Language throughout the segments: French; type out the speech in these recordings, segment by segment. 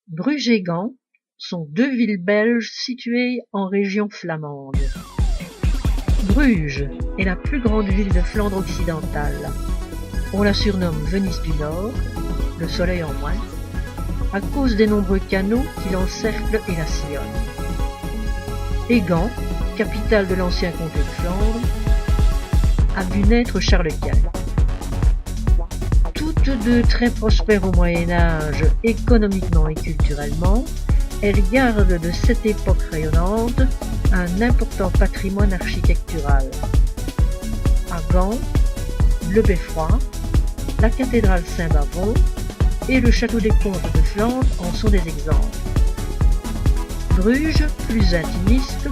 Bruges et Gand sont deux villes belges situées en région flamande. Bruges est la plus grande ville de Flandre occidentale. On la surnomme Venise du Nord, le soleil en moins, à cause des nombreux canaux qui l'encerclent et la sillonnent. Et Gand, capitale de l'ancien comté de Flandre, a vu naître Charles Quint. Toutes deux très prospères au Moyen-Âge, économiquement et culturellement, elles gardent de cette époque rayonnante un important patrimoine architectural. À Gand, le Beffroi, la cathédrale Saint-Bavon et le château des comtes de Flandre en sont des exemples. Bruges, plus intimiste,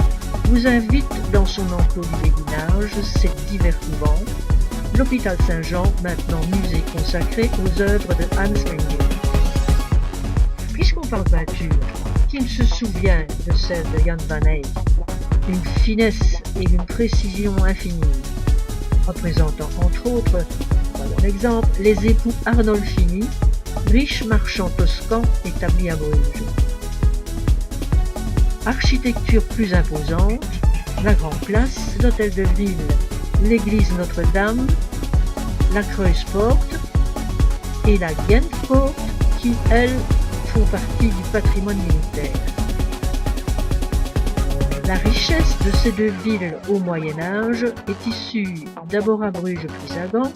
vous invite dans son enclos du béguinage, ses divers couvents, l'hôpital Saint-Jean, maintenant musée consacré aux œuvres de Hans Memling. Puisqu'on parle peinture, qui ne se souvient de celle de Jan van Eyck, d'une finesse et d'une précision infinie, représentant entre autres, voyons l'exemple, les époux Arnolfini, riches marchands toscans établis à Bruges. Architecture plus imposante, la Grande Place, l'hôtel de ville, l'église Notre-Dame, la Kruispoort et la Gentpoort qui, elles, font partie du patrimoine militaire. La richesse de ces deux villes au Moyen-Âge est issue, d'abord à Bruges puis à Gand,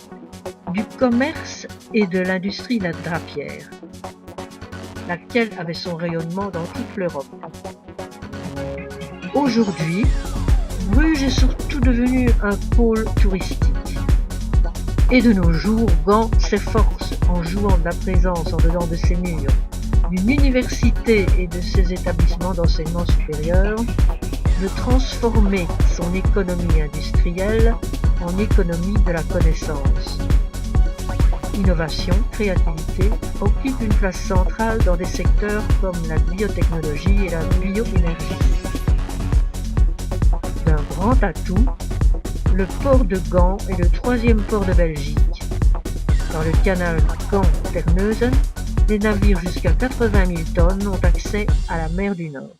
du commerce et de l'industrie drapière, laquelle avait son rayonnement dans toute l'Europe. Aujourd'hui, Bruges est surtout devenu un pôle touristique. Et de nos jours, Gand s'efforce, en jouant de la présence en dedans de ses murs, d'une université et de ses établissements d'enseignement supérieur, de transformer son économie industrielle en économie de la connaissance. Innovation, créativité occupent une place centrale dans des secteurs comme la biotechnologie et la bioénergie. D'un grand atout, le port de Gand est le troisième port de Belgique. Dans le canal Gand-Terneuzen, les navires jusqu'à 80 000 tonnes ont accès à la mer du Nord.